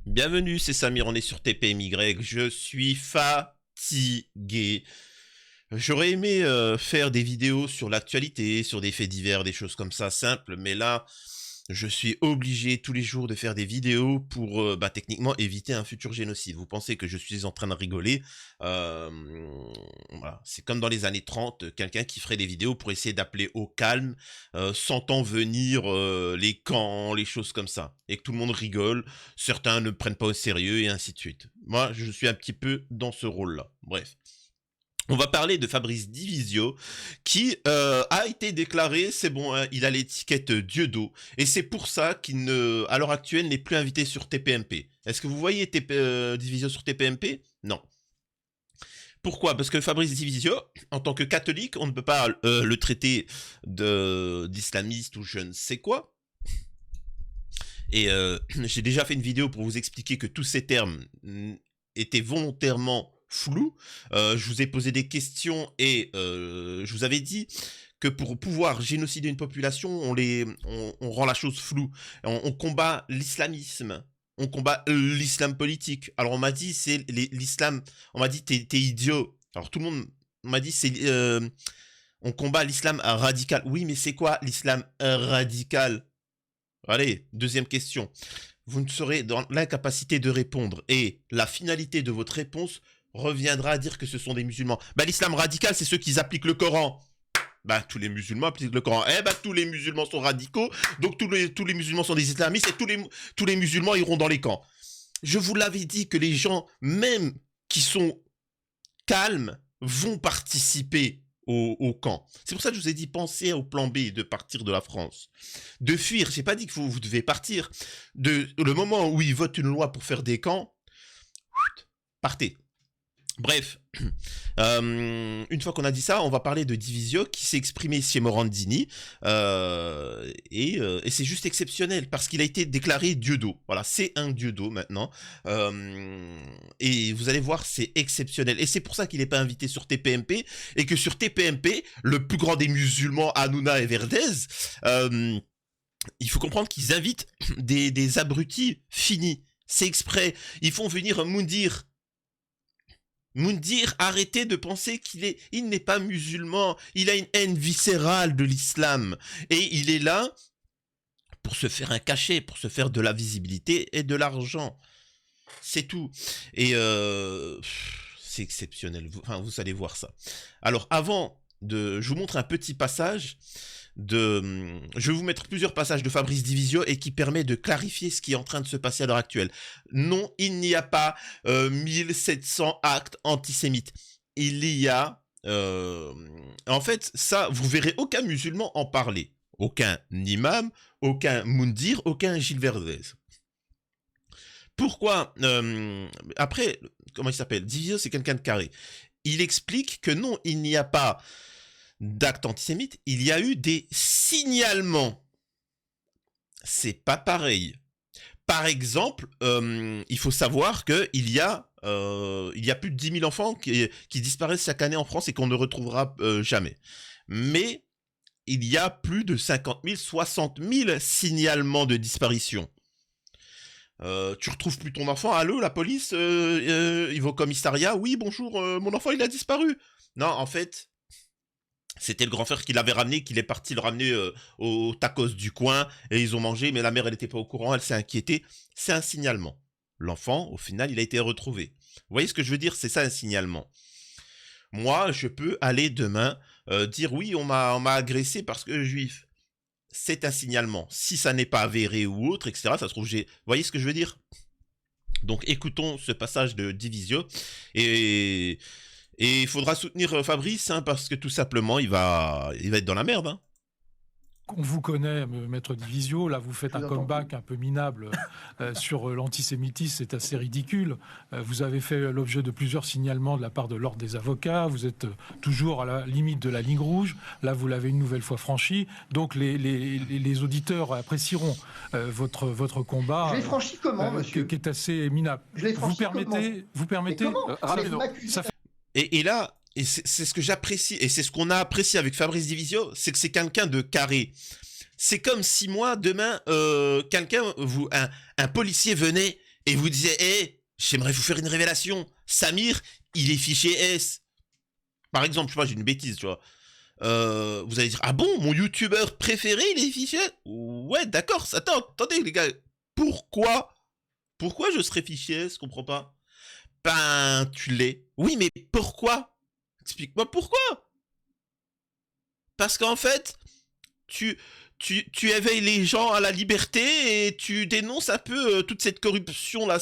Bienvenue, c'est Samir, on est sur TPMY, je suis fatigué. J'aurais aimé faire des vidéos sur l'actualité, sur des faits divers, des choses comme ça simples, mais là, je suis obligé tous les jours de faire des vidéos pour techniquement éviter un futur génocide. Vous pensez que je suis en train de rigoler? Euh, voilà. C'est comme dans les années 30, quelqu'un qui ferait des vidéos pour essayer d'appeler au calme, sentant venir les camps, les choses comme ça, et que tout le monde rigole, certains ne prennent pas au sérieux, et ainsi de suite. Moi, je suis un petit peu dans ce rôle-là. Bref. On va parler de Fabrice Divisio qui a été déclaré, c'est bon, hein, il a l'étiquette Dieudo et c'est pour ça qu'il à l'heure actuelle n'est plus invité sur TPMP. Est-ce que vous voyez Divisio sur TPMP? Non. Pourquoi? Parce que Fabrice Divisio, en tant que catholique, on ne peut pas le traiter d'islamiste ou je ne sais quoi. Et j'ai déjà fait une vidéo pour vous expliquer que tous ces termes étaient volontairement flou. Je vous ai posé des questions et je vous avais dit que pour pouvoir génocider une population, on rend la chose floue. On combat l'islamisme. On combat l'islam politique. Alors on m'a dit c'est l'islam. On m'a dit t'es idiot. Alors tout le monde m'a dit c'est on combat l'islam radical. Oui, mais c'est quoi l'islam radical? Allez, deuxième question. Vous ne serez dans l'incapacité de répondre et la finalité de votre réponse reviendra à dire que ce sont des musulmans. Bah l'islam radical, c'est ceux qui appliquent le Coran. Bah tous les musulmans appliquent le Coran. Eh bah tous les musulmans sont radicaux, donc tous les musulmans sont des islamistes et tous les musulmans iront dans les camps. Je vous l'avais dit que les gens, même qui sont calmes, vont participer au camp. C'est pour ça que je vous ai dit, pensez au plan B de partir de la France. De fuir, j'ai pas dit que vous devez partir. Le moment où ils votent une loi pour faire des camps, partez. Bref, une fois qu'on a dit ça, on va parler de Divisio qui s'est exprimé chez Morandini et c'est juste exceptionnel parce qu'il a été déclaré dieudo. Voilà, c'est un dieudo maintenant et vous allez voir, c'est exceptionnel et c'est pour ça qu'il n'est pas invité sur TPMP et que sur TPMP, le plus grand des musulmans, Hanouna et Verdez, il faut comprendre qu'ils invitent des abrutis finis. C'est exprès. Ils font venir Moundir. Moundir, arrêtez de penser il n'est pas musulman, il a une haine viscérale de l'islam. Et il est là pour se faire un cachet, pour se faire de la visibilité et de l'argent. C'est tout. Et c'est exceptionnel, vous allez voir ça. Alors je vous montre un petit passage je vais vous mettre plusieurs passages de Fabrice Divisio et qui permet de clarifier ce qui est en train de se passer à l'heure actuelle. Non, il n'y a pas 1700 actes antisémites. Il y a... en fait, ça, vous verrez aucun musulman en parler. Aucun imam, aucun Moundir, aucun Gilles Verdez. Pourquoi après, comment il s'appelle? Divisio, c'est quelqu'un de carré. Il explique que non, il n'y a pas d'actes antisémites, il y a eu des signalements. C'est pas pareil. Par exemple, il faut savoir qu'il y a plus de 10 000 enfants qui disparaissent chaque année en France et qu'on ne retrouvera jamais. Mais il y a plus de 50 000, 60 000 signalements de disparition. Tu retrouves plus ton enfant? Allô, la police? Il va au commissariat? Oui, bonjour, mon enfant il a disparu. Non, en fait, c'était le grand frère qui l'avait ramené, qu'il est parti le ramener au tacos du coin, et ils ont mangé, mais la mère, elle n'était pas au courant, elle s'est inquiétée. C'est un signalement. L'enfant, au final, il a été retrouvé. Vous voyez ce que je veux dire? C'est ça un signalement. Moi, je peux aller demain dire oui, on m'a agressé parce que juif. C'est un signalement. Si ça n'est pas avéré ou autre, etc., ça se trouve, vous voyez ce que je veux dire? Donc, écoutons ce passage de Divisio, et il faudra soutenir Fabrice, hein, parce que tout simplement, il va être dans la merde. Hein. On vous connaît, Maître Divisio, là vous faites un comeback un peu minable sur l'antisémitisme, c'est assez ridicule. Vous avez fait l'objet de plusieurs signalements de la part de l'Ordre des avocats, vous êtes toujours à la limite de la ligne rouge, là vous l'avez une nouvelle fois franchi, donc les auditeurs apprécieront votre combat. Je l'ai franchi comment, monsieur? Qui est assez minable. Je l'ai franchi vous permettez Et là, et c'est ce que j'apprécie, et c'est ce qu'on a apprécié avec Fabrice Divisio, c'est que c'est quelqu'un de carré. C'est comme si moi, demain, un policier venait et vous disiez, j'aimerais vous faire une révélation. Samir, il est fiché S. Par exemple, je sais pas, j'ai une bêtise, tu vois. Vous allez dire, ah bon, mon youtubeur préféré, il est fiché S? Ouais, d'accord, attendez les gars. Pourquoi je serais fiché S? Je comprends pas. Ben, tu l'es. Oui, mais pourquoi? Explique-moi pourquoi. Parce qu'en fait, tu éveilles les gens à la liberté et tu dénonces un peu toute cette corruption là,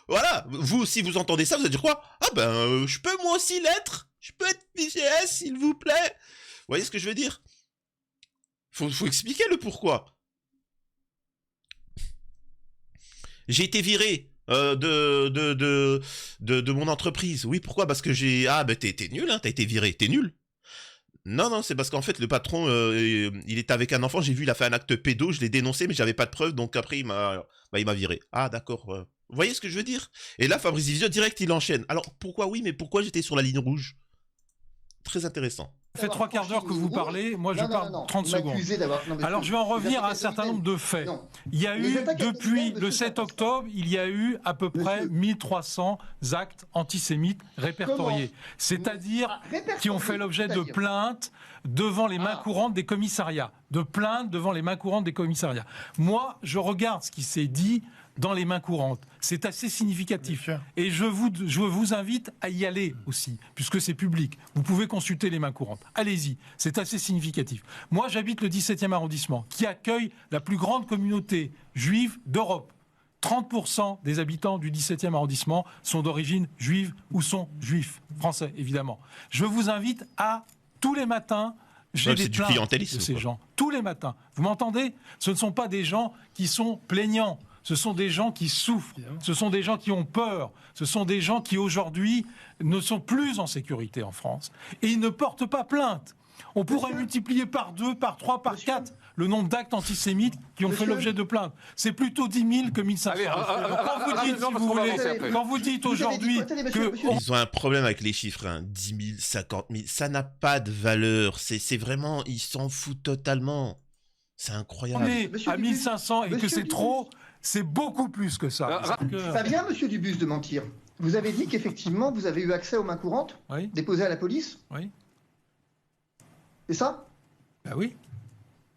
voilà, vous aussi vous entendez ça, vous allez dire quoi? Ah ben, je peux moi aussi l'être. Je peux être fiché S, s'il vous plaît. Vous voyez ce que je veux dire? Faut expliquer le pourquoi. J'ai été viré de mon entreprise. Oui, pourquoi? Parce que j'ai... Ah, ben t'es nul, hein, t'as été viré, t'es nul. Non, c'est parce qu'en fait, le patron, il était avec un enfant, j'ai vu, il a fait un acte pédo, je l'ai dénoncé, mais j'avais pas de preuves, donc après, il m'a viré. Ah, d'accord. Vous voyez ce que je veux dire? Et là, Fabrice Divisio, direct, il enchaîne. Alors, pourquoi oui, mais pourquoi j'étais sur la ligne rouge? Très intéressant. Ça fait 3/4 d'heure que vous parlez, moi je parle 30 secondes. Alors je vais en revenir à un certain nombre de faits. Il y a eu, depuis le 7 octobre, il y a eu à peu près 1300 actes antisémites répertoriés. C'est-à-dire qui ont fait l'objet de plaintes devant les mains courantes des commissariats. Moi, je regarde ce qui s'est dit dans les mains courantes. C'est assez significatif. Et je vous invite à y aller aussi, puisque c'est public. Vous pouvez consulter les mains courantes. Allez-y, c'est assez significatif. Moi, j'habite le 17e arrondissement, qui accueille la plus grande communauté juive d'Europe. 30% des habitants du 17e arrondissement sont d'origine juive ou sont juifs, français évidemment. Je vous invite à, tous les matins, j'ai des plaintes de ces gens. Tous les matins. Vous m'entendez? Ce ne sont pas des gens qui sont plaignants. Ce sont des gens qui souffrent, ce sont des gens qui ont peur, ce sont des gens qui aujourd'hui ne sont plus en sécurité en France. Et ils ne portent pas plainte. On pourrait multiplier par 2, par 3, par 4 le nombre d'actes antisémites qui ont fait l'objet de plaintes. C'est plutôt 10 000 que 1 500. Quand vous dites, si vous voulez, quand vous dites aujourd'hui que... Ils ont un problème avec les chiffres, hein. 10 000, 50 000, ça n'a pas de valeur. C'est vraiment, ils s'en foutent totalement. C'est incroyable. On est à 1500 et que c'est trop... C'est beaucoup plus que ça. Ça vient, monsieur Dubus, de mentir. Vous avez dit qu'effectivement, vous avez eu accès aux mains courantes, déposées à la police. Oui. C'est ça? Ben oui.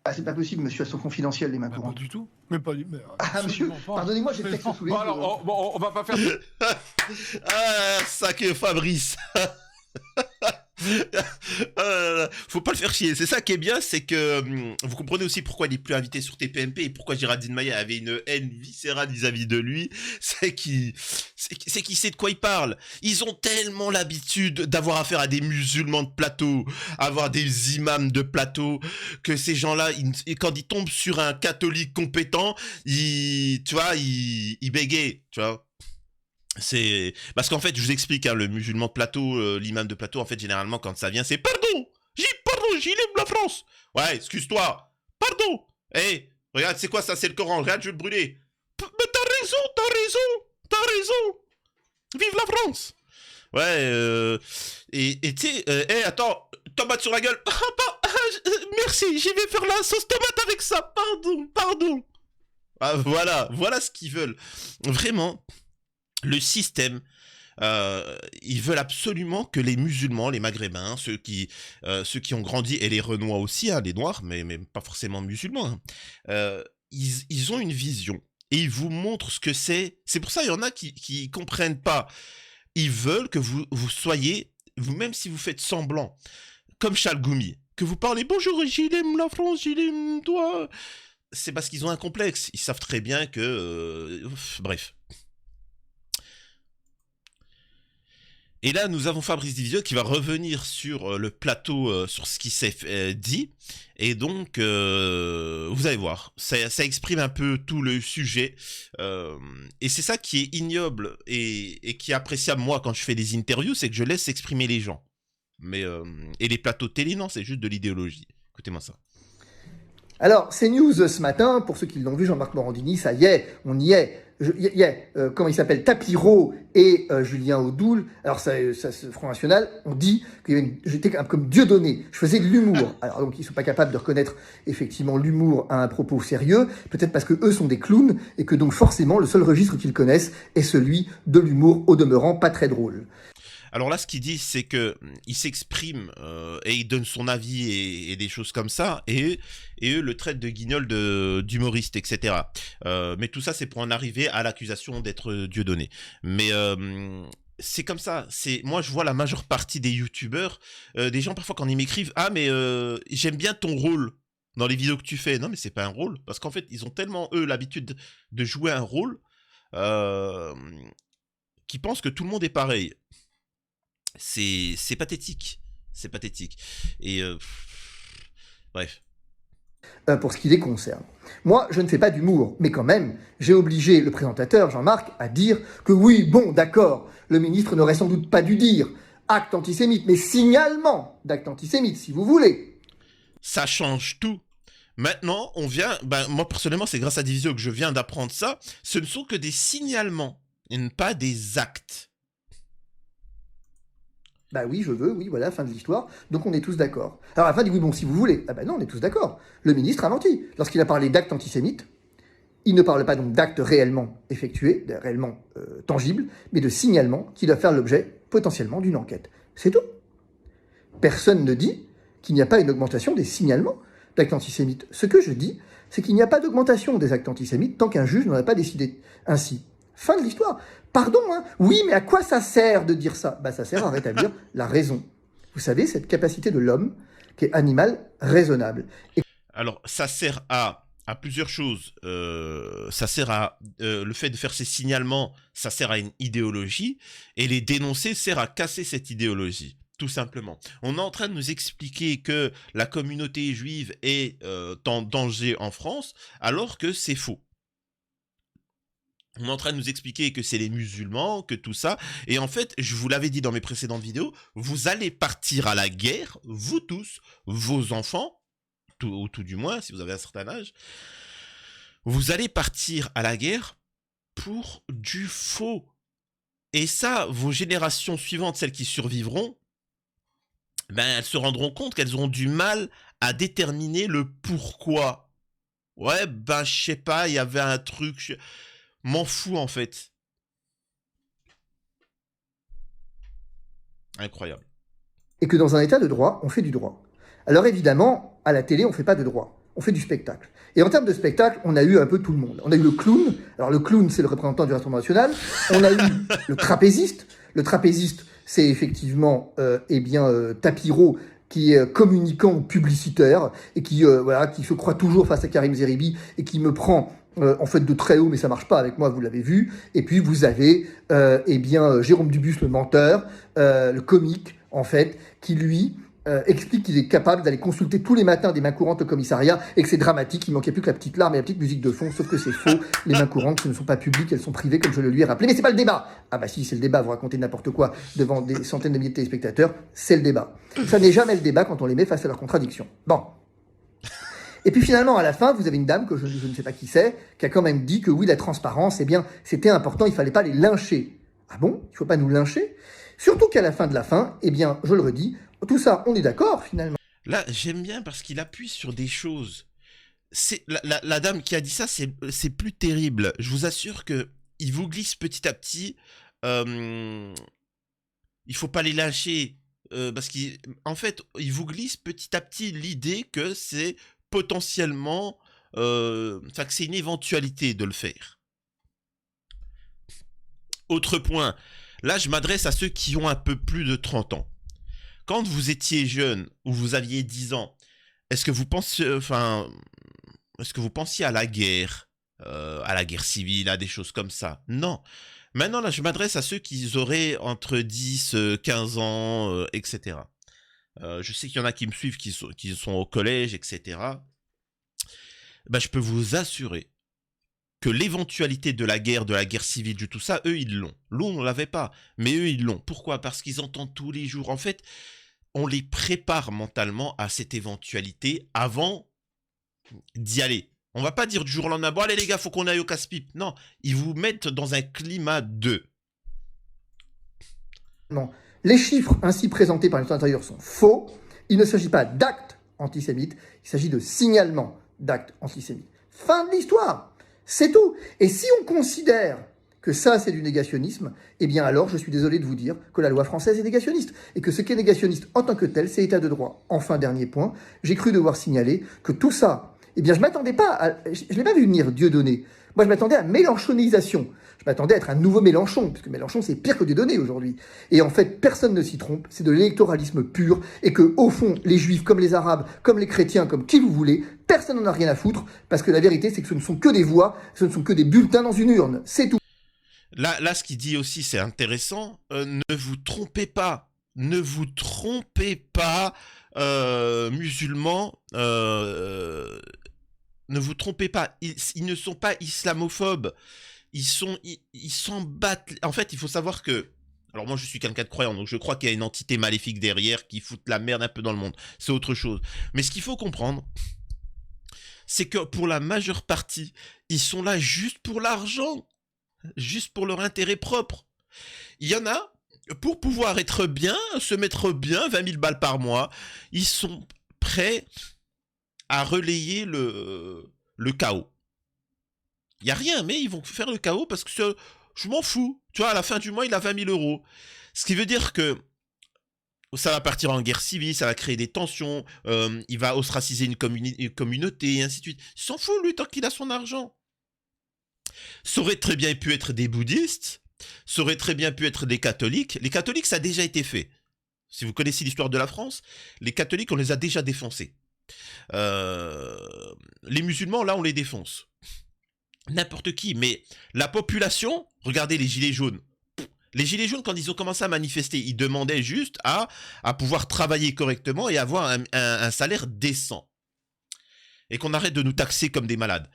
Ah, c'est pas possible, monsieur, elles sont confidentielles, les mains courantes. Pas du tout. Mais pas du tout. Ah, monsieur, pardonnez-moi, j'ai le texte sous les yeux. Alors, on va pas faire... Ah, sacré Fabrice. Faut pas le faire chier. C'est ça qui est bien, c'est que vous comprenez aussi pourquoi il est plus invité sur TPMP et pourquoi Géraldine Maillet avait une haine viscérale vis-à-vis de lui. C'est qu'il sait de quoi il parle. Ils ont tellement l'habitude d'avoir affaire à des musulmans de plateau, avoir des imams de plateau, que ces gens-là, quand ils tombent sur un catholique compétent, ils bégayent, tu vois. C'est parce qu'en fait, je vous explique, hein, le musulman de plateau, l'imam de plateau, en fait, généralement, quand ça vient, c'est pardon, j'y aime la France. Ouais, excuse-toi, pardon. Regarde, c'est quoi ça? C'est le Coran. Regarde, je vais le brûler. Mais t'as raison. Vive la France. Ouais, et tu sais, attends, tomate sur la gueule. Merci, j'y vais faire la sauce tomate avec ça. Pardon. Ah, voilà ce qu'ils veulent. Vraiment. Le système, ils veulent absolument que les musulmans, les maghrébins, ceux qui ont grandi, et les Renois aussi, hein, les noirs, mais pas forcément musulmans, hein, ils ont une vision et ils vous montrent ce que c'est. C'est pour ça il y en a qui comprennent pas. Ils veulent que vous soyez, vous-même si vous faites semblant, comme Chalgoumi, que vous parlez bonjour, j'aime la France, j'aime toi. C'est parce qu'ils ont un complexe. Ils savent très bien que, bref. Et là, nous avons Fabrice Divisio qui va revenir sur le plateau, sur ce qui s'est dit. Et donc, vous allez voir, ça exprime un peu tout le sujet. Et c'est ça qui est ignoble et qui est appréciable, moi, quand je fais des interviews, c'est que je laisse exprimer les gens. Mais, et les plateaux télé, non, c'est juste de l'idéologie. Écoutez-moi ça. Alors, CNews ce matin, pour ceux qui l'ont vu, Jean-Marc Morandini, ça y est, on y est. Il y a, comment il s'appelle, Tapiro et Julien Audoul. Alors, ce Front National, on dit que j'étais comme Dieudonné. Je faisais de l'humour. Alors, donc, ils ne sont pas capables de reconnaître effectivement l'humour à un propos sérieux. Peut-être parce que eux sont des clowns et que donc, forcément, le seul registre qu'ils connaissent est celui de l'humour, au demeurant pas très drôle. Alors là, ce qu'il dit, c'est que il s'exprime et il donne son avis et des choses comme ça, et eux le traitent de guignol, d'humoriste, etc. Mais tout ça, c'est pour en arriver à l'accusation d'être Dieudonné. Mais c'est comme ça. Moi, je vois la majeure partie des youtubeurs, des gens parfois quand ils m'écrivent, ah mais j'aime bien ton rôle dans les vidéos que tu fais. Non, mais c'est pas un rôle, parce qu'en fait, ils ont tellement eux l'habitude de jouer un rôle qu'ils pensent que tout le monde est pareil. C'est pathétique. C'est pathétique. Et bref. Pour ce qui les concerne. Moi, je ne fais pas d'humour, mais quand même, j'ai obligé le présentateur, Jean-Marc, à dire que oui, bon, d'accord, le ministre n'aurait sans doute pas dû dire acte antisémite, mais signalement d'acte antisémite, si vous voulez. Ça change tout. Maintenant, on vient... moi, personnellement, c'est grâce à Divisio que je viens d'apprendre ça. Ce ne sont que des signalements, et pas des actes. Bah oui, je veux, oui, voilà, fin de l'histoire. Donc on est tous d'accord. Alors à la fin, dit oui, bon, si vous voulez. Ah bah non, on est tous d'accord. Le ministre a menti. Lorsqu'il a parlé d'actes antisémites, il ne parle pas donc d'actes réellement effectués, réellement tangibles, mais de signalements qui doivent faire l'objet potentiellement d'une enquête. C'est tout. Personne ne dit qu'il n'y a pas une augmentation des signalements d'actes antisémites. Ce que je dis, c'est qu'il n'y a pas d'augmentation des actes antisémites tant qu'un juge n'en a pas décidé ainsi. Fin de l'histoire. Pardon, hein. Oui, mais à quoi ça sert de dire ça? Bah, ça sert à rétablir la raison. Vous savez, cette capacité de l'homme qui est animal raisonnable. Alors, ça sert à plusieurs choses. Ça sert à le fait de faire ces signalements, ça sert à une idéologie, et les dénoncer sert à casser cette idéologie. Tout simplement. On est en train de nous expliquer que la communauté juive est en danger en France, alors que c'est faux. On est en train de nous expliquer que c'est les musulmans, que tout ça. Et en fait, je vous l'avais dit dans mes précédentes vidéos, vous allez partir à la guerre, vous tous, vos enfants, ou tout du moins, si vous avez un certain âge, vous allez partir à la guerre pour du faux. Et ça, vos générations suivantes, celles qui survivront, elles se rendront compte qu'elles auront du mal à déterminer le pourquoi. Ouais, je sais pas, il y avait un truc... M'en fous, en fait. Incroyable. Et que dans un état de droit, on fait du droit. Alors évidemment, à la télé, on fait pas de droit. On fait du spectacle. Et en termes de spectacle, on a eu un peu tout le monde. On a eu le clown. Alors le clown, c'est le représentant du Rassemblement national. On a eu le trapéziste. Le trapéziste, c'est effectivement Tapiro, qui est communicant ou publicitaire, et qui se croit toujours face à Karim Zeribi, et qui me prend... en fait de très haut, mais ça marche pas avec moi, vous l'avez vu. Et puis vous avez Jérôme Dubus, le menteur, le comique, en fait, qui lui explique qu'il est capable d'aller consulter tous les matins des mains courantes au commissariat et que c'est dramatique, il manquait plus que la petite larme et la petite musique de fond, sauf que c'est faux. Les mains courantes, ce ne sont pas publiques, elles sont privées, comme je le lui ai rappelé. Mais c'est pas le débat. Ah bah si, c'est le débat, vous racontez n'importe quoi devant des centaines de milliers de téléspectateurs, c'est le débat. Ça n'est jamais le débat quand on les met face à leurs contradictions. Bon. Et puis finalement, à la fin, vous avez une dame, que je ne sais pas qui c'est, qui a quand même dit que oui, la transparence, eh bien, c'était important, il fallait pas les lyncher. Ah bon? Il faut pas nous lyncher? Surtout qu'à la fin de la fin, eh bien, je le redis, tout ça, on est d'accord finalement. Là, j'aime bien parce qu'il appuie sur des choses. La dame qui a dit ça, c'est plus terrible. Je vous assure que il vous glisse petit à petit. Il faut pas les lyncher. Parce qu'en fait, il vous glisse petit à petit l'idée que c'est potentiellement, que c'est une éventualité de le faire. Autre point, là je m'adresse à ceux qui ont un peu plus de 30 ans. Quand vous étiez jeune, ou vous aviez 10 ans, est-ce que vous pensiez à la guerre civile, à des choses comme ça? Non. Maintenant, là, je m'adresse à ceux qui auraient entre 10, 15 ans, etc. Je sais qu'il y en a qui me suivent, qui sont au collège, etc. Je peux vous assurer que l'éventualité de la guerre civile, de tout ça, eux, ils l'ont. Nous, on ne l'avait pas, mais eux, ils l'ont. Pourquoi? Parce qu'ils entendent tous les jours. En fait, on les prépare mentalement à cette éventualité avant d'y aller. On va pas dire du jour au lendemain, bon allez les gars, faut qu'on aille au casse-pipe. Non, ils vous mettent dans un climat de... Non. Les chiffres ainsi présentés par le ministère de l'Intérieur sont faux. Il ne s'agit pas d'actes antisémites, il s'agit de signalements d'actes antisémites. Fin de l'histoire. C'est tout. Et si on considère que ça, c'est du négationnisme, eh bien alors, je suis désolé de vous dire que la loi française est négationniste. Et que ce qui est négationniste en tant que tel, c'est état de droit. Enfin, dernier point, j'ai cru devoir signaler que tout ça, eh bien, je m'attendais pas à... Je l'ai pas vu venir, Dieudonné. Moi, je m'attendais à mélenchonisation. Je m'attendais à être un nouveau Mélenchon, puisque Mélenchon, c'est pire que Dieudonné aujourd'hui. Et en fait, personne ne s'y trompe, c'est de l'électoralisme pur, et que, au fond, les Juifs, comme les Arabes, comme les chrétiens, comme qui vous voulez, personne n'en a rien à foutre, parce que la vérité, c'est que ce ne sont que des voix, ce ne sont que des bulletins dans une urne. C'est tout. Là, ce qu'il dit aussi, c'est intéressant. Ne vous trompez pas. Ne vous trompez pas, musulmans. Ne vous trompez pas. Ils ne sont pas islamophobes. Ils s'en battent. En fait, il faut savoir que... Alors moi, je suis quelqu'un de croyant, donc je crois qu'il y a une entité maléfique derrière qui fout la merde un peu dans le monde. C'est autre chose. Mais ce qu'il faut comprendre, c'est que pour la majeure partie, ils sont là juste pour l'argent. Juste pour leur intérêt propre. Il y en a, pour pouvoir être bien, se mettre bien, 20 000 balles par mois, ils sont prêts à relayer le chaos. Il n'y a rien, mais ils vont faire le chaos parce que je m'en fous. Tu vois, à la fin du mois, il a 20 000 euros. Ce qui veut dire que ça va partir en guerre civile, ça va créer des tensions, il va ostraciser une communauté, et ainsi de suite. Il s'en fout, lui, tant qu'il a son argent. Ça aurait très bien pu être des bouddhistes, ça aurait très bien pu être des catholiques. Les catholiques, ça a déjà été fait. Si vous connaissez l'histoire de la France, les catholiques, on les a déjà défoncés. Les musulmans, là, on les défonce. N'importe qui, mais la population, regardez les gilets jaunes. Les gilets jaunes, quand ils ont commencé à manifester, ils demandaient juste à pouvoir travailler correctement et avoir un salaire décent. Et qu'on arrête de nous taxer comme des malades.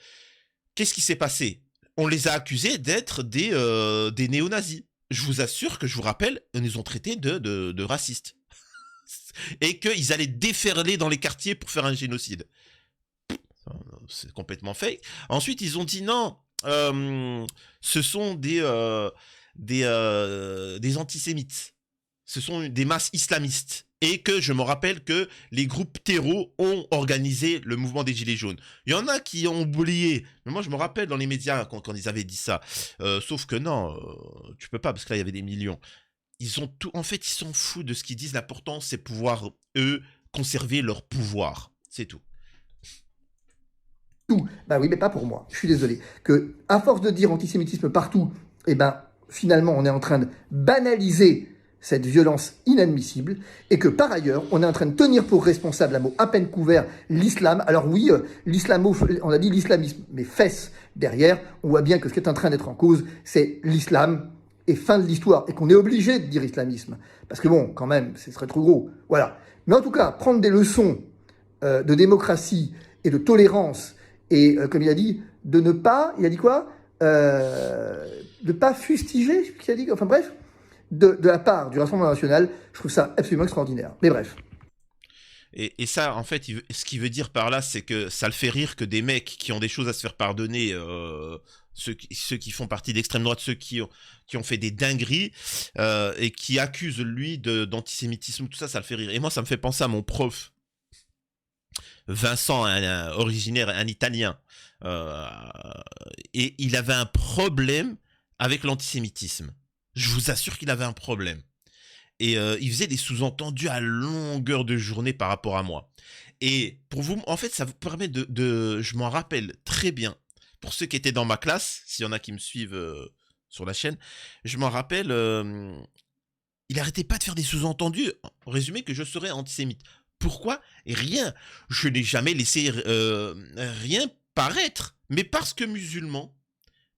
Qu'est-ce qui s'est passé ? On les a accusés d'être des néo-nazis. Je vous assure que je vous rappelle, ils nous ont traités de racistes. Et qu'ils allaient déferler dans les quartiers pour faire un génocide. C'est complètement fake. Ensuite, ils ont dit non, ce sont des antisémites. Ce sont des masses islamistes. Et que je me rappelle que les groupes terreaux ont organisé le mouvement des Gilets jaunes. Il y en a qui ont oublié. Mais moi, je me rappelle dans les médias quand ils avaient dit ça. Sauf que non, tu peux pas, parce que là, il y avait des millions. Ils ont tout. En fait, ils s'en foutent de ce qu'ils disent. L'important, c'est pouvoir, eux, conserver leur pouvoir. C'est tout. Tout. Bah oui, mais pas pour moi. Je suis désolé. Que, à force de dire antisémitisme partout, eh ben, finalement, on est en train de banaliser cette violence inadmissible, et que par ailleurs, on est en train de tenir pour responsable, à mot à peine couvert, l'islam. Alors oui, on a dit l'islamisme, mais fesses derrière, on voit bien que ce qui est en train d'être en cause, c'est l'islam, et fin de l'histoire, et qu'on est obligé de dire islamisme. Parce que bon, quand même, ce serait trop gros. Voilà. Mais en tout cas, prendre des leçons de démocratie et de tolérance, et comme il a dit, de ne pas, il a dit quoi de pas fustiger, ce qu'il a dit, enfin bref, de la part du Rassemblement national, je trouve ça absolument extraordinaire. Mais bref. Et ça, en fait, ce qu'il veut dire par là, c'est que ça le fait rire que des mecs qui ont des choses à se faire pardonner, ceux qui font partie d'extrême droite, ceux qui ont fait des dingueries, et qui accusent lui d'antisémitisme, tout ça, ça le fait rire. Et moi, ça me fait penser à mon prof, Vincent, originaire, un Italien. Et il avait un problème avec l'antisémitisme. Je vous assure qu'il avait un problème. Et il faisait des sous-entendus à longueur de journée par rapport à moi. Et pour vous, en fait, ça vous permet je m'en rappelle très bien. Pour ceux qui étaient dans ma classe, s'il y en a qui me suivent sur la chaîne, je m'en rappelle, il arrêtait pas de faire des sous-entendus. En résumé, que je serais antisémite. Pourquoi ? Rien. Je n'ai jamais laissé rien paraître. Mais parce que musulman,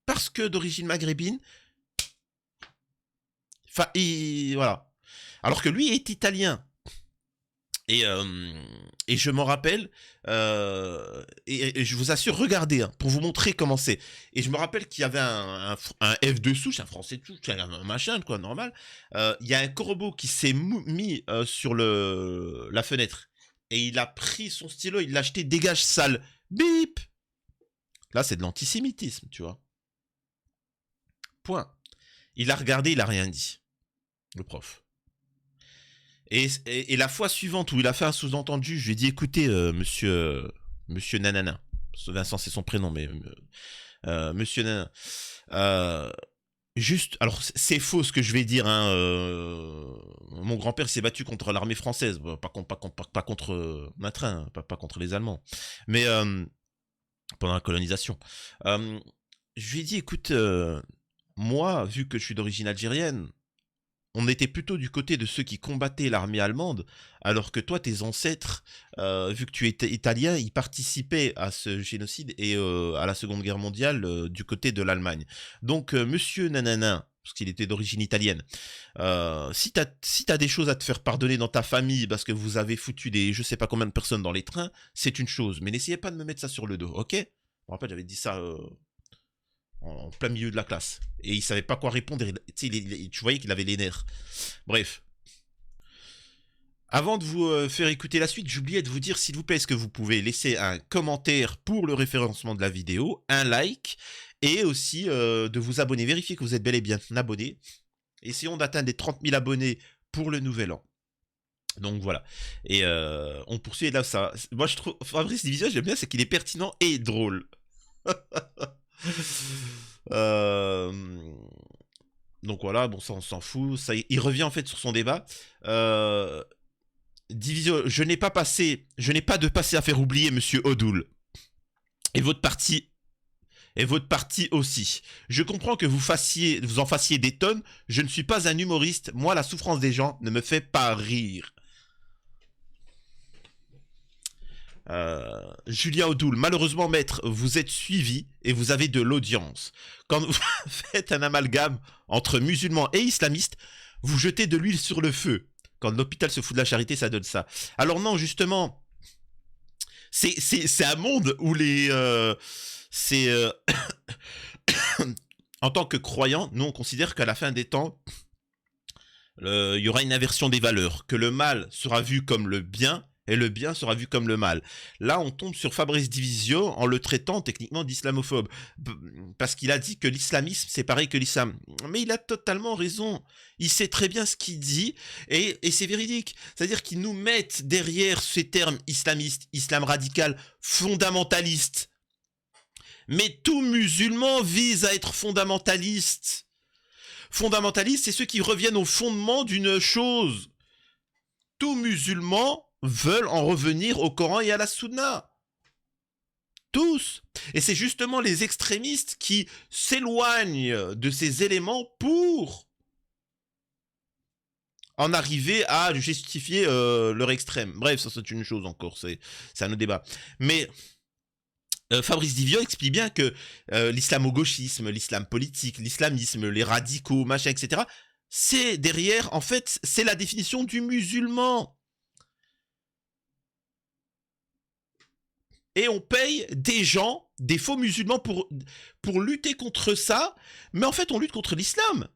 parce que d'origine maghrébine, enfin, voilà. Alors que lui est italien. Et je m'en rappelle, et je vous assure, regardez, hein, pour vous montrer comment c'est. Et je me rappelle qu'il y avait un F de souche, un français de souche, un machin, quoi, normal. Il y a un corbeau qui s'est mis sur la fenêtre. Et il a pris son stylo, il l'a jeté, dégage sale. Bip! Là, c'est de l'antisémitisme, tu vois. Point. Il a regardé, il a rien dit, le prof. Et la fois suivante où il a fait un sous-entendu, je lui ai dit, écoutez, monsieur Nanana, Vincent c'est son prénom, mais monsieur Nanana, juste, alors c'est faux ce que je vais dire, hein, mon grand-père s'est battu contre l'armée française, pas contre Matrin, pas contre les Allemands, mais pendant la colonisation. Je lui ai dit, écoute, moi, vu que je suis d'origine algérienne, on était plutôt du côté de ceux qui combattaient l'armée allemande, alors que toi, tes ancêtres, vu que tu étais italien, ils participaient à ce génocide et à la Seconde Guerre mondiale du côté de l'Allemagne. Donc, monsieur Nanana, parce qu'il était d'origine italienne, si t'as des choses à te faire pardonner dans ta famille parce que vous avez foutu je sais pas combien de personnes dans les trains, c'est une chose. Mais n'essayez pas de me mettre ça sur le dos, ok? Je me rappelle, j'avais dit ça en plein milieu de la classe. Et il savait pas quoi répondre. Tu voyais qu'il avait les nerfs. Bref. Avant de vous faire écouter la suite, j'oubliais de vous dire, s'il vous plaît, est-ce que vous pouvez laisser un commentaire pour le référencement de la vidéo, un like, et aussi de vous abonner. Vérifiez que vous êtes bel et bien abonné. Essayons d'atteindre les 30 000 abonnés pour le nouvel an. Donc voilà. Et on poursuit là ça. Moi je trouve Fabrice Division, j'aime bien, c'est qu'il est pertinent et drôle. Donc voilà, bon ça on s'en fout. Ça, il revient en fait sur son débat. Division, je n'ai pas de passé à faire oublier, monsieur Odoul. Et votre parti aussi. Je comprends que vous en fassiez des tonnes. Je ne suis pas un humoriste. Moi, la souffrance des gens ne me fait pas rire. Julien Odoul, malheureusement maître, vous êtes suivi et vous avez de l'audience. Quand vous faites un amalgame entre musulmans et islamistes, vous jetez de l'huile sur le feu. Quand l'hôpital se fout de la charité, ça donne ça. Alors non, justement, c'est un monde où en tant que croyant, nous on considère qu'à la fin des temps, il y aura une inversion des valeurs, que le mal sera vu comme le bien, et le bien sera vu comme le mal. Là, on tombe sur Fabrice Divisio en le traitant techniquement d'islamophobe. Parce qu'il a dit que l'islamisme, c'est pareil que l'islam. Mais il a totalement raison. Il sait très bien ce qu'il dit, et c'est véridique. C'est-à-dire qu'ils nous mettent derrière ces termes islamistes, islam radical, fondamentaliste. Mais tout musulman vise à être fondamentaliste. Fondamentaliste, c'est ceux qui reviennent au fondement d'une chose. Tout musulman veulent en revenir au Coran et à la Sunna. Tous. Et c'est justement les extrémistes qui s'éloignent de ces éléments pour en arriver à justifier leur extrême. Bref, ça c'est une chose encore, c'est un autre débat. Mais Fabrice Divisio explique bien que l'islamo-gauchisme, l'islam politique, l'islamisme, les radicaux, machin, etc., c'est derrière, en fait, c'est la définition du musulman. Et on paye des gens, des faux musulmans pour lutter contre ça, mais en fait on lutte contre l'islam.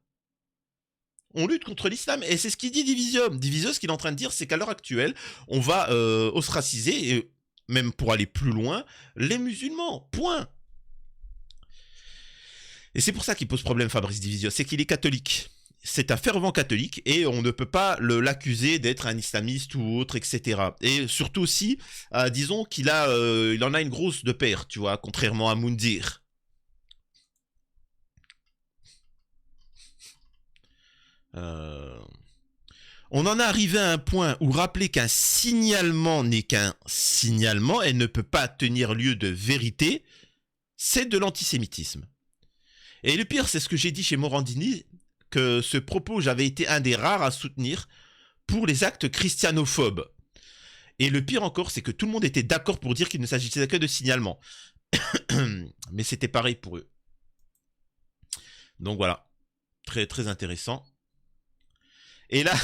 On lutte contre l'islam, et c'est ce qu'il dit Divisio. Divisio, ce qu'il est en train de dire, c'est qu'à l'heure actuelle, on va ostraciser, et même pour aller plus loin, les musulmans. Point. Et c'est pour ça qu'il pose problème, Fabrice Divisio, c'est qu'il est catholique. C'est un fervent catholique et on ne peut pas l'accuser d'être un islamiste ou autre, etc. Et surtout aussi, disons qu'il il en a une grosse de paire, tu vois, contrairement à Moundir. On en est arrivé à un point où rappeler qu'un signalement n'est qu'un signalement et ne peut pas tenir lieu de vérité, c'est de l'antisémitisme. Et le pire, c'est ce que j'ai dit chez Morandini, que ce propos, j'avais été un des rares à soutenir pour les actes christianophobes. Et le pire encore, c'est que tout le monde était d'accord pour dire qu'il ne s'agissait que de signalement. Mais c'était pareil pour eux. Donc voilà. Très, très intéressant. Et là...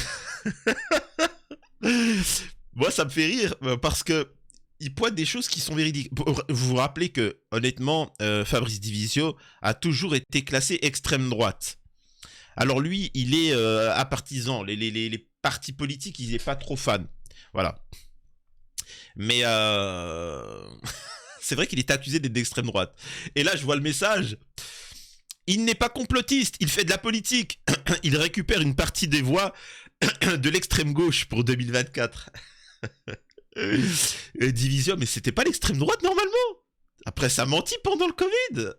Moi, ça me fait rire, parce que il pointe des choses qui sont véridiques. Vous vous rappelez que, honnêtement, Fabrice Divisio a toujours été classé extrême droite. Alors lui, il est apartisan. Les partis politiques, il n'est pas trop fan. Voilà. Mais C'est vrai qu'il était accusé d'être d'extrême droite. Et là, je vois le message. Il n'est pas complotiste, il fait de la politique. Il récupère une partie des voix de l'extrême gauche pour 2024. Division, mais c'était pas l'extrême droite normalement. Après, ça menti pendant le Covid.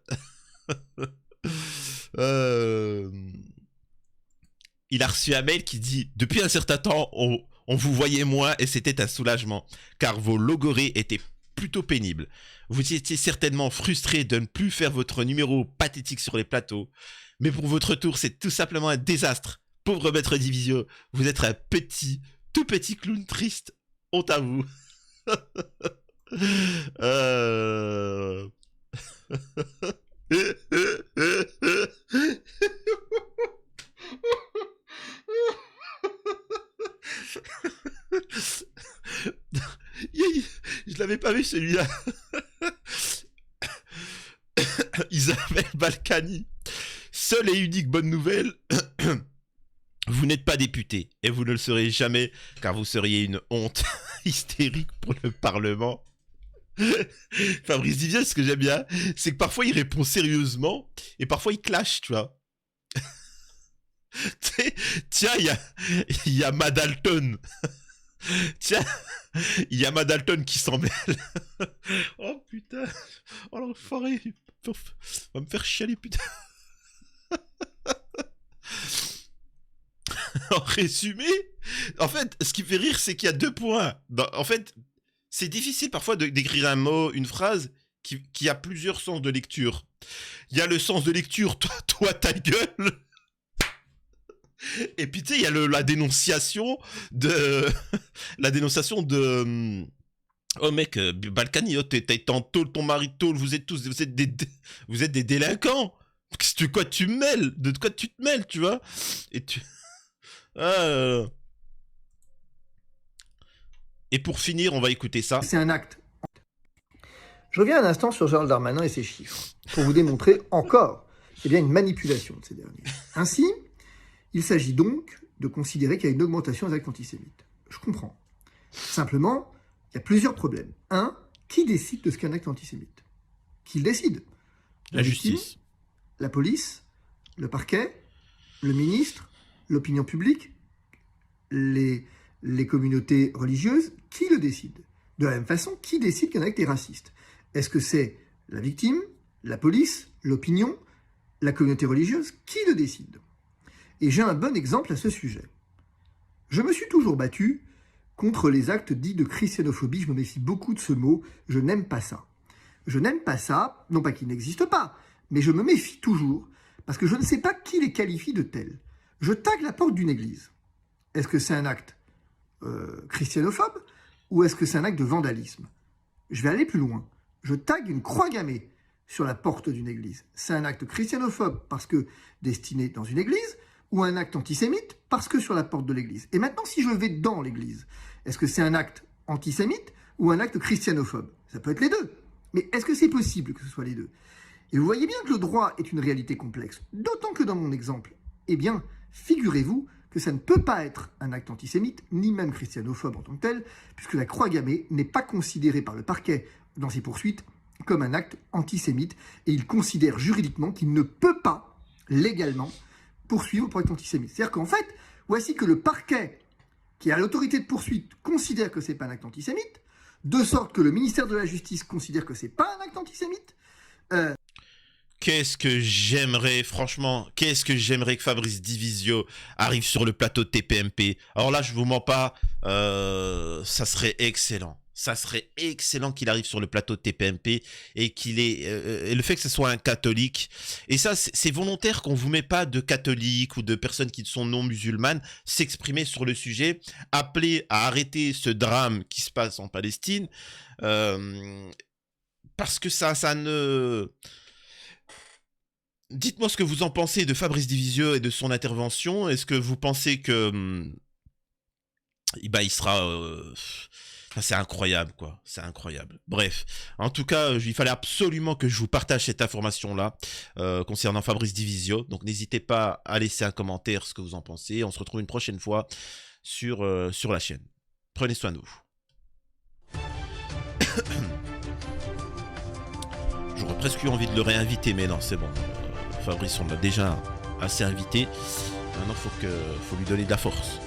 Il a reçu un mail qui dit « Depuis un certain temps, on vous voyait moins et c'était un soulagement, car vos logorées étaient plutôt pénibles. Vous étiez certainement frustré de ne plus faire votre numéro pathétique sur les plateaux, mais pour votre tour, c'est tout simplement un désastre. Pauvre maître Divisio, vous êtes un tout petit clown triste. Honte à vous. » Je l'avais pas vu celui-là. Isabelle Balkany. Seule et unique bonne nouvelle, vous n'êtes pas député et vous ne le serez jamais car vous seriez une honte hystérique pour le Parlement. Fabrice Divier, ce que j'aime bien, c'est que parfois il répond sérieusement et parfois il clash, tu vois. Tiens, il y a Madalton. Tiens, il y a Madalton qui s'en mêle. Oh putain. Oh l'enfoiré. Va me faire chialer, putain. En résumé, en fait, ce qui me fait rire, c'est qu'il y a 2 points. En fait, c'est difficile parfois d'écrire un mot, une phrase qui a plusieurs sens de lecture. Il y a le sens de lecture, toi ta gueule. Et puis tu sais, il y a la dénonciation de... la dénonciation de... Oh mec, Balkany, oh, t'es en tôle, ton mari tôle, vous êtes des délinquants. De quoi tu me mêles? De quoi tu te mêles, tu vois? Et tu... Et pour finir, on va écouter ça. C'est un acte. Je reviens un instant sur Gérald Darmanin et ses chiffres, pour vous démontrer encore qu'il y a une manipulation de ces derniers. Ainsi, il s'agit donc de considérer qu'il y a une augmentation des actes antisémites. Je comprends. Simplement, il y a plusieurs problèmes. Un, qui décide de ce qu'est un acte antisémite? Qui le décide? La justice. La police? Le parquet? Le ministre? L'opinion publique? Les communautés religieuses? Qui le décide? De la même façon, qui décide qu'un acte est raciste? Est-ce que c'est la victime, la police, l'opinion, la communauté religieuse? Qui le décide? Et j'ai un bon exemple à ce sujet. Je me suis toujours battu contre les actes dits de christianophobie. Je me méfie beaucoup de ce mot. Je n'aime pas ça. Je n'aime pas ça, non pas qu'il n'existe pas, mais je me méfie toujours parce que je ne sais pas qui les qualifie de tels. Je tague la porte d'une église. Est-ce que c'est un acte christianophobe ou est-ce que c'est un acte de vandalisme? Je vais aller plus loin. Je tague une croix gammée sur la porte d'une église. C'est un acte christianophobe parce que destiné dans une église ou un acte antisémite parce que sur la porte de l'église. Et maintenant, si je vais dans l'église, est-ce que c'est un acte antisémite ou un acte christianophobe? Ça peut être les deux. Mais est-ce que c'est possible que ce soit les deux? Et vous voyez bien que le droit est une réalité complexe. D'autant que dans mon exemple, eh bien, figurez-vous que ça ne peut pas être un acte antisémite, ni même christianophobe en tant que tel, puisque la croix gammée n'est pas considérée par le parquet dans ses poursuites comme un acte antisémite, et il considère juridiquement qu'il ne peut pas, légalement, poursuivre pour acte antisémite. C'est-à-dire qu'en fait, voici que le parquet, qui a l'autorité de poursuite, considère que c'est pas un acte antisémite, de sorte que le ministère de la Justice considère que c'est pas un acte antisémite. Qu'est-ce que j'aimerais, franchement, qu'est-ce que j'aimerais que Fabrice Divisio arrive sur le plateau de TPMP. Alors là, je vous mens pas, ça serait excellent. Ça serait excellent qu'il arrive sur le plateau de TPMP et qu'il ait... et le fait que ce soit un catholique, et ça, c'est volontaire qu'on vous met pas de catholiques ou de personnes qui sont non musulmanes s'exprimer sur le sujet, appeler à arrêter ce drame qui se passe en Palestine, parce que ça ne... Dites-moi ce que vous en pensez de Fabrice Divisio et de son intervention. Est-ce que vous pensez que... il sera... Enfin, c'est incroyable, quoi. C'est incroyable. Bref. En tout cas, il fallait absolument que je vous partage cette information-là concernant Fabrice Divisio. Donc, n'hésitez pas à laisser un commentaire ce que vous en pensez. On se retrouve une prochaine fois sur la chaîne. Prenez soin de vous. J'aurais presque eu envie de le réinviter, mais non, c'est bon. Fabrice, on l'a déjà assez invité. Maintenant, faut lui donner de la force.